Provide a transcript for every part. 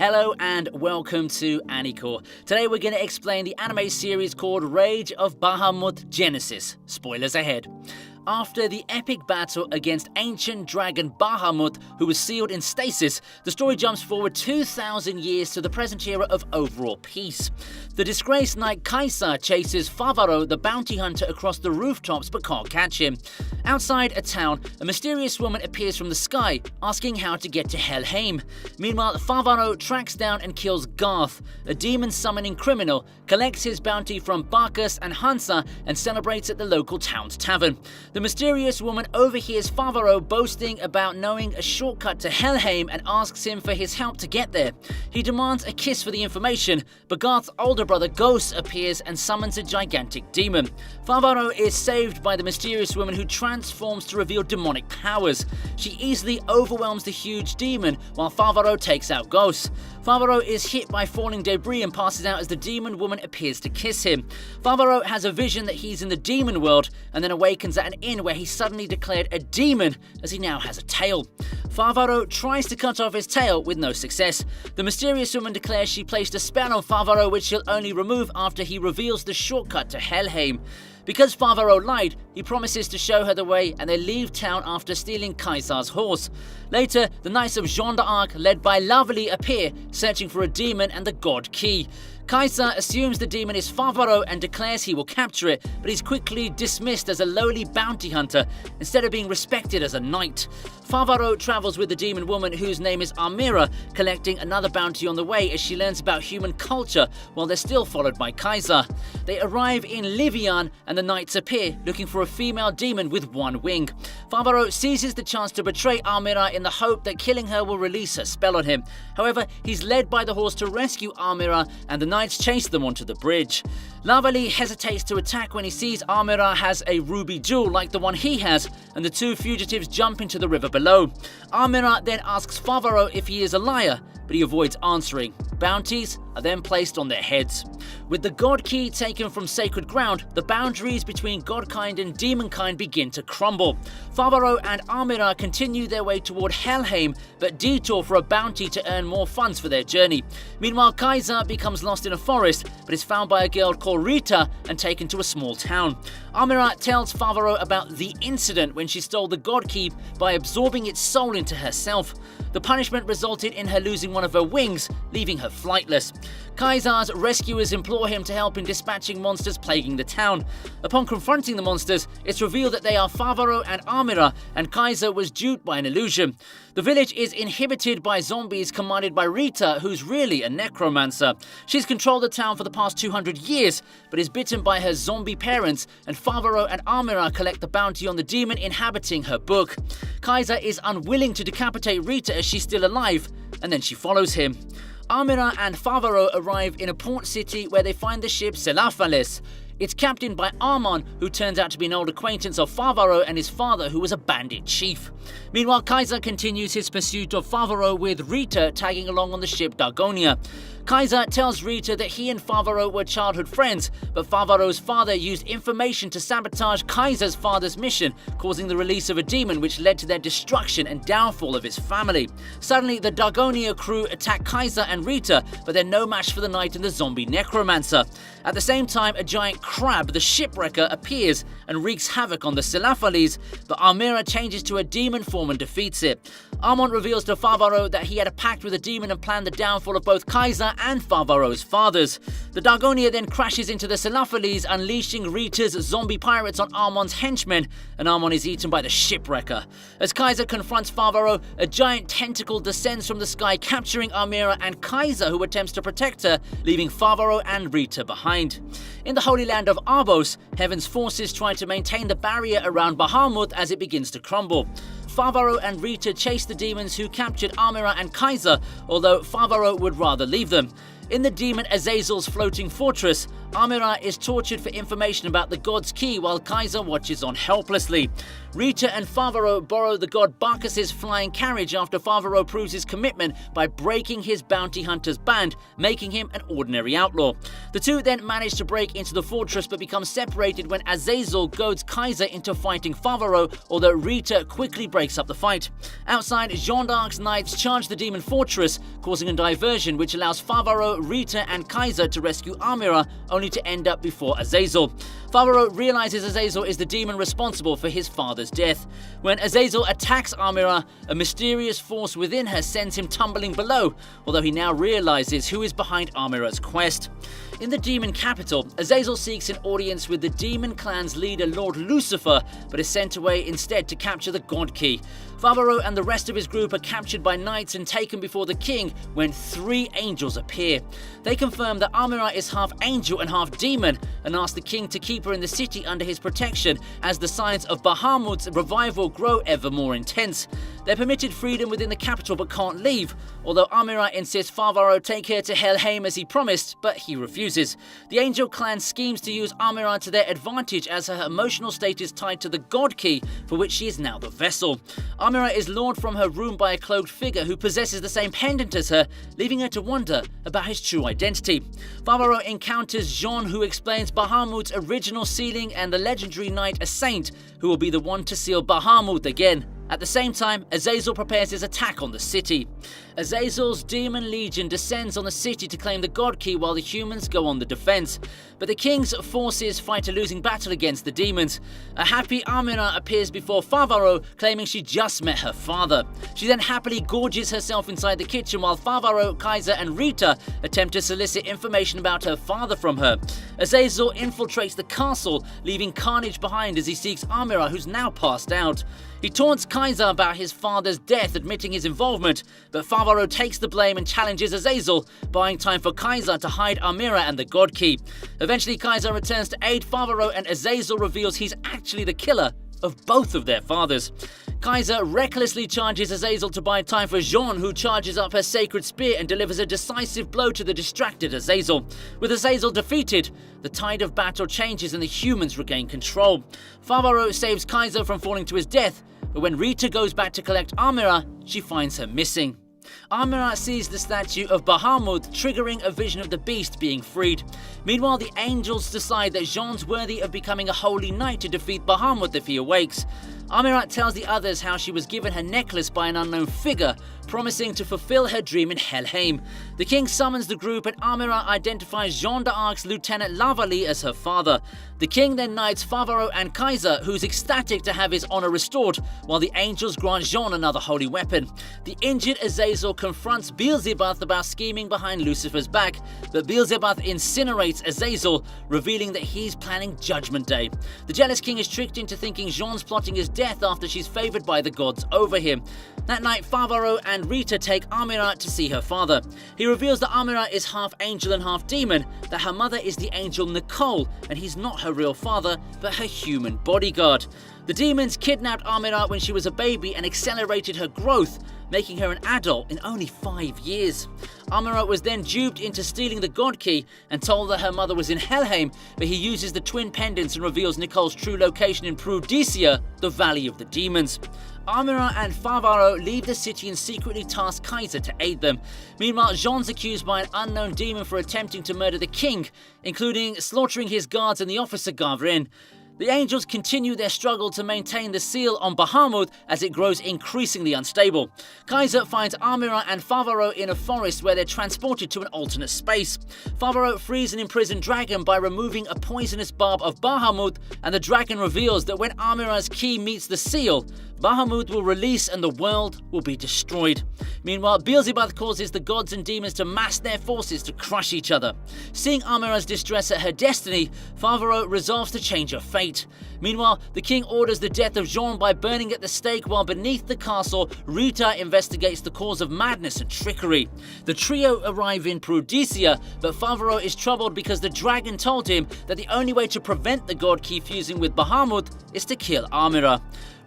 Hello and welcome to Anicore. Today we're going to explain the anime series called Rage of Bahamut Genesis. Spoilers ahead. After the epic battle against ancient dragon Bahamut, who was sealed in stasis, the story jumps forward 2,000 years to the present era of overall peace. The disgraced knight Kaisa chases Favaro, the bounty hunter, across the rooftops but can't catch him. Outside a town, a mysterious woman appears from the sky, asking how to get to Helheim. Meanwhile, Favaro tracks down and kills Garth, a demon-summoning criminal, collects his bounty from Bacchus and Hansa, and celebrates at the local town's tavern. The mysterious woman overhears Favaro boasting about knowing a shortcut to Helheim and asks him for his help to get there. He demands a kiss for the information, but Garth's older brother Ghost appears and summons a gigantic demon. Favaro is saved by the mysterious woman, who transforms to reveal demonic powers. She easily overwhelms the huge demon while Favaro takes out Ghost. Favaro is hit by falling debris and passes out as the demon woman appears to kiss him. Favaro has a vision that he's in the demon world and then awakens at an inn where he's suddenly declared a demon, as he now has a tail. Favaro tries to cut off his tail with no success. The mysterious woman declares she placed a spell on Favaro which she'll only remove after he reveals the shortcut to Helheim. Because Favaro lied, he promises to show her the way, and they leave town after stealing Kaisa's horse. Later, the Knights of Jeanne d'Arc, led by Lovely, appear, searching for a demon and the God Key. Kaisa assumes the demon is Favaro and declares he will capture it, but he's quickly dismissed as a lowly bounty hunter instead of being respected as a knight. Favaro travels with the demon woman, whose name is Amira, collecting another bounty on the way as she learns about human culture while they're still followed by Kaisa. They arrive in Livian and the knights appear, looking for a female demon with one wing. Favaro seizes the chance to betray Amira in the hope that killing her will release her spell on him. However, he's led by the horse to rescue Amira, and the knights chase them onto the bridge. Lavali hesitates to attack when he sees Amira has a ruby jewel like the one he has, and the two fugitives jump into the river below. Amira then asks Favaro if he is a liar, but he avoids answering. Bounties are then placed on their heads. With the God Key taken from sacred ground, the boundaries between Godkind and Demonkind begin to crumble. Favaro and Amira continue their way toward Helheim, but detour for a bounty to earn more funds for their journey. Meanwhile, Kaisa becomes lost in a forest, but is found by a girl called Rita and taken to a small town. Amira tells Favaro about the incident when she stole the God Key by absorbing its soul into herself. The punishment resulted in her losing one of her wings, leaving her flightless. Kaisa's rescuers implore him to help in dispatching monsters plaguing the town. Upon confronting the monsters, it's revealed that they are Favaro and Amira, and Kaisa was duped by an illusion. The village is inhabited by zombies commanded by Rita, who's really a necromancer. She's controlled the town for the past 200 years, but is bitten by her zombie parents, and Favaro and Amira collect the bounty on the demon inhabiting her book. Kaisa is unwilling to decapitate Rita as she's still alive, and then she follows him. Amira and Favaro arrive in a port city where they find the ship Selaphalis. It's captained by Armon, who turns out to be an old acquaintance of Favaro and his father, who was a bandit chief. Meanwhile, Kaisa continues his pursuit of Favaro, with Rita tagging along on the ship Dargonia. Kaisa tells Rita that he and Favaro were childhood friends, but Favaro's father used information to sabotage Kaisa's father's mission, causing the release of a demon which led to their destruction and downfall of his family. Suddenly, the Dargonia crew attack Kaisa and Rita, but they're no match for the knight and the zombie necromancer. At the same time, a giant crab, the shipwrecker, appears and wreaks havoc on the Selaphalis, but Amira changes to a demon form and defeats it. Armon reveals to Favaro that he had a pact with a demon and planned the downfall of both Kaisa and Favaro's fathers. The Dargonia then crashes into the Selaphalis, unleashing Rita's zombie pirates on Armon's henchmen, and Armon is eaten by the shipwrecker. As Kaisa confronts Favaro, a giant tentacle descends from the sky, capturing Amira and Kaisa, who attempts to protect her, leaving Favaro and Rita behind. In the Holy Land of Arbos, Heaven's forces try to maintain the barrier around Bahamut as it begins to crumble. Favaro and Rita chase the demons who captured Amira and Kaisa, although Favaro would rather leave them. In the demon Azazel's floating fortress, Amira is tortured for information about the god's key while Kaiser watches on helplessly. Rita and Favaro borrow the god Bacchus's flying carriage after Favaro proves his commitment by breaking his bounty hunter's band, making him an ordinary outlaw. The two then manage to break into the fortress but become separated when Azazel goads Kaiser into fighting Favaro, although Rita quickly breaks up the fight. Outside, Jeanne d'Arc's knights charge the demon fortress, causing a diversion which allows Favaro, Rita and Kaiser to rescue Amira, only to end up before Azazel. Favaro realizes Azazel is the demon responsible for his father's death. When Azazel attacks Amira, a mysterious force within her sends him tumbling below, although he now realizes who is behind Amira's quest. In the demon capital, Azazel seeks an audience with the demon clan's leader Lord Lucifer, but is sent away instead to capture the God Key. Favaro and the rest of his group are captured by knights and taken before the king when 3 angels appear. They confirm that Amira is half angel and half demon and ask the king to keep her in the city under his protection as the signs of Bahamut's revival grow ever more intense. They're permitted freedom within the capital but can't leave, although Amira insists Favaro take her to Helheim as he promised, but he refuses. The angel clan schemes to use Amira to their advantage as her emotional state is tied to the God Key, for which she is now the vessel. Amira is lured from her room by a cloaked figure who possesses the same pendant as her, leaving her to wonder about his true identity. Favaro encounters Jeanne, who explains Bahamut's original sealing, and the legendary knight a saint, who will be the one to seal Bahamut again. At the same time, Azazel prepares his attack on the city. Azazel's demon legion descends on the city to claim the God Key while the humans go on the defense. But the king's forces fight a losing battle against the demons. A happy Amira appears before Favaro, claiming she just met her father. She then happily gorges herself inside the kitchen while Favaro, Kaiser and Rita attempt to solicit information about her father from her. Azazel infiltrates the castle, leaving carnage behind as he seeks Amira, who's now passed out. He taunts Kaiser about his father's death, admitting his involvement, but Favaro takes the blame and challenges Azazel, buying time for Kaiser to hide Amira and the God Key. Eventually, Kaiser returns to aid Favaro and Azazel reveals he's actually the killer of both of their fathers. Kaiser recklessly charges Azazel to buy time for Jeanne, who charges up her sacred spear and delivers a decisive blow to the distracted Azazel. With Azazel defeated, the tide of battle changes and the humans regain control. Favaro saves Kaiser from falling to his death, but when Rita goes back to collect Amira, she finds her missing. Amira sees the statue of Bahamut, triggering a vision of the beast being freed. Meanwhile, the angels decide that Jeanne's worthy of becoming a holy knight to defeat Bahamut if he awakes. Amira tells the others how she was given her necklace by an unknown figure, promising to fulfill her dream in Helheim. The king summons the group and Amira identifies Jeanne d'Arc's lieutenant Lavali as her father. The king then knights Favaro and Kaiser, who's ecstatic to have his honor restored, while the angels grant Jeanne another holy weapon. The injured Azazel confronts Beelzebub about scheming behind Lucifer's back, but Beelzebub incinerates Azazel, revealing that he's planning Judgment Day. The jealous king is tricked into thinking Jeanne's plotting his death after she's favored by the gods over him. That night, Favaro and Rita take Amira to see her father. He reveals that Amira is half angel and half demon, that her mother is the angel Nicole, and he's not her real father, but her human bodyguard. The demons kidnapped Amira when she was a baby and accelerated her growth, making her an adult in only 5 years. Amira was then duped into stealing the God Key and told that her mother was in Helheim, but he uses the twin pendants and reveals Nicole's true location in Prudecia, the Valley of the Demons. Amira and Favaro leave the city and secretly task Kaiser to aid them. Meanwhile, Jeanne's accused by an unknown demon for attempting to murder the king, including slaughtering his guards and the officer Gavrin. The angels continue their struggle to maintain the seal on Bahamut as it grows increasingly unstable. Kaiser finds Amira and Favaro in a forest where they're transported to an alternate space. Favaro frees an imprisoned dragon by removing a poisonous barb of Bahamut, and the dragon reveals that when Amira's key meets the seal, Bahamut will release and the world will be destroyed. Meanwhile, Beelzebub causes the gods and demons to mass their forces to crush each other. Seeing Amira's distress at her destiny, Favaro resolves to change her fate. Meanwhile, the king orders the death of Jeanne by burning at the stake, while beneath the castle, Rita investigates the cause of madness and trickery. The trio arrive in Prudecia, but Favaro is troubled because the dragon told him that the only way to prevent the God Key fusing with Bahamut is to kill Amira.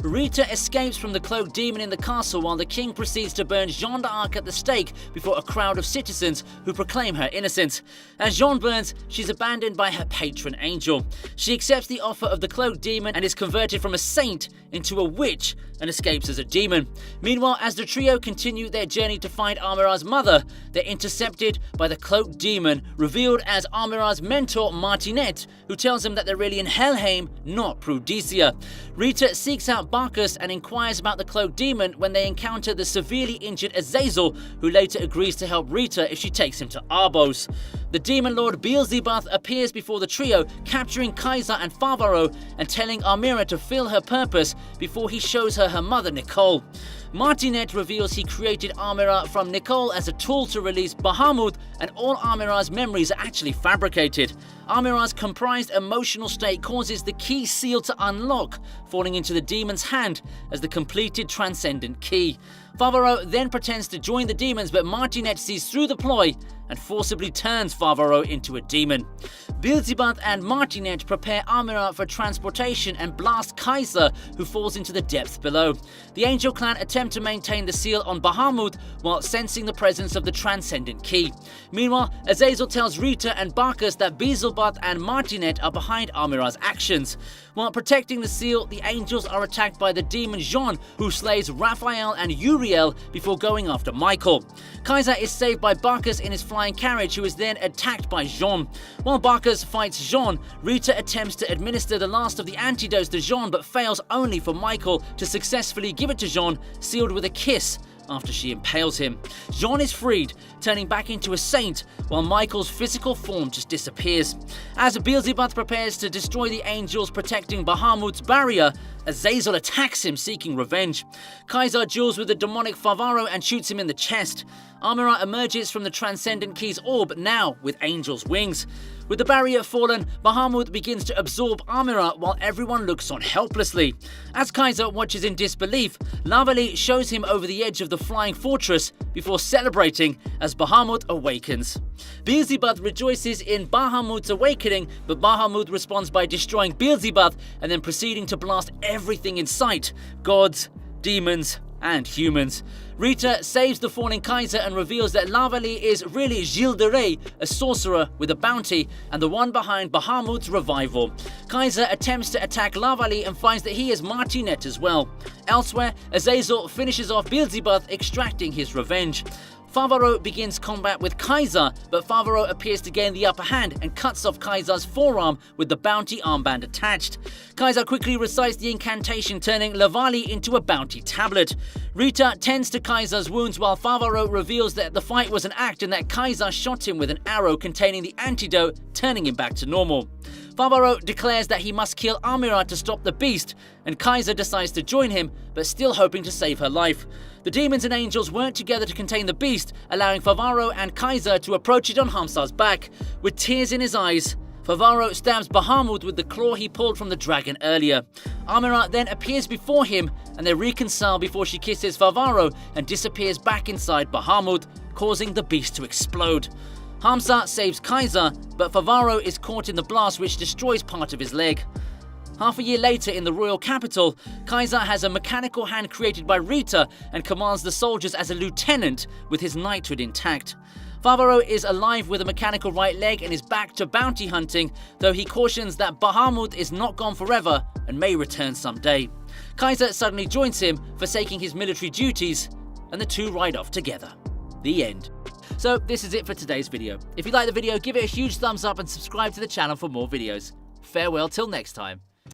Rita escapes from the cloaked demon in the castle while the king proceeds to burn Jeanne d'Arc at the stake before a crowd of citizens who proclaim her innocent. As Jeanne burns, she's abandoned by her patron angel. She accepts the offer of the cloaked demon and is converted from a saint into a witch and escapes as a demon. Meanwhile, as the trio continue their journey to find Amira's mother, they're intercepted by the cloaked demon, revealed as Amira's mentor Martinette, who tells them that they're really in Helheim, not Prudecia. Rita seeks out Bacchus and inquires about the cloaked demon when they encounter the severely injured Azazel, who later agrees to help Rita if she takes him to Arbos. The demon lord Beelzebub appears before the trio, capturing Kaiser and Favaro and telling Amira to fulfill her purpose before he shows her mother Nicole. Martinette reveals he created Amira from Nicole as a tool to release Bahamut, and all Amira's memories are actually fabricated. Amira's comprised emotional state causes the key seal to unlock, falling into the demon's hand as the completed transcendent key. Favaro then pretends to join the demons, but Martinette sees through the ploy and forcibly turns Favaro into a demon. Beelzebub and Martinette prepare Amira for transportation and blast Kaiser, who falls into the depths below. The Angel Clan attempt to maintain the seal on Bahamut while sensing the presence of the transcendent key. Meanwhile, Azazel tells Rita and Bacchus that Beelzebub and Martinette are behind Amira's actions. While protecting the seal, the angels are attacked by the demon Jean, who slays Raphael and Uriel before going after Michael. Kaiser is saved by Bacchus in his flying carriage, who is then attacked by Jean. While Bacchus fights Jean, Rita attempts to administer the last of the antidotes to Jean, but fails only for Michael to successfully give it to Jean, sealed with a kiss after she impales him. Jean is freed, turning back into a saint, while Michael's physical form just disappears. As Beelzebub prepares to destroy the angels protecting Bahamut's barrier, Azazel attacks him, seeking revenge. Kaiser duels with the demonic Favaro and shoots him in the chest. Amira emerges from the Transcendent Key's orb, now with angel's wings. With the barrier fallen, Bahamut begins to absorb Amira while everyone looks on helplessly. As Kaiser watches in disbelief, Lavali shows him over the edge of the flying fortress before celebrating as Bahamut awakens. Beelzebub rejoices in Bahamut's awakening, but Bahamut responds by destroying Beelzebub and then proceeding to blast everything in sight: gods, demons, and humans. Rita saves the falling Kaiser and reveals that Lavali is really Gilles de Rais, a sorcerer with a bounty and the one behind Bahamut's revival. Kaiser attempts to attack Lavali and finds that he is Martinette as well. Elsewhere, Azazel finishes off Beelzebub, extracting his revenge. Favaro begins combat with Kaiser, but Favaro appears to gain the upper hand and cuts off Kaiser's forearm with the bounty armband attached. Kaiser quickly recites the incantation, turning Lavali into a bounty tablet. Rita tends to Kaiser's wounds while Favaro reveals that the fight was an act and that Kaiser shot him with an arrow containing the antidote, turning him back to normal. Favaro declares that he must kill Amira to stop the beast, and Kaiser decides to join him, but still hoping to save her life. The demons and angels work together to contain the beast, allowing Favaro and Kaiser to approach it on Hamsa's back. With tears in his eyes, Favaro stabs Bahamut with the claw he pulled from the dragon earlier. Amira then appears before him, and they reconcile before she kisses Favaro and disappears back inside Bahamut, causing the beast to explode. Hamsa saves Kaiser, but Favaro is caught in the blast, which destroys part of his leg. Half a year later in the royal capital, Kaiser has a mechanical hand created by Rita and commands the soldiers as a lieutenant with his knighthood intact. Favaro is alive with a mechanical right leg and is back to bounty hunting, though he cautions that Bahamut is not gone forever and may return someday. Kaiser suddenly joins him, forsaking his military duties, and the two ride off together. The end. So this is it for today's video. If you like the video, give it a huge thumbs up and subscribe to the channel for more videos. Farewell till next time.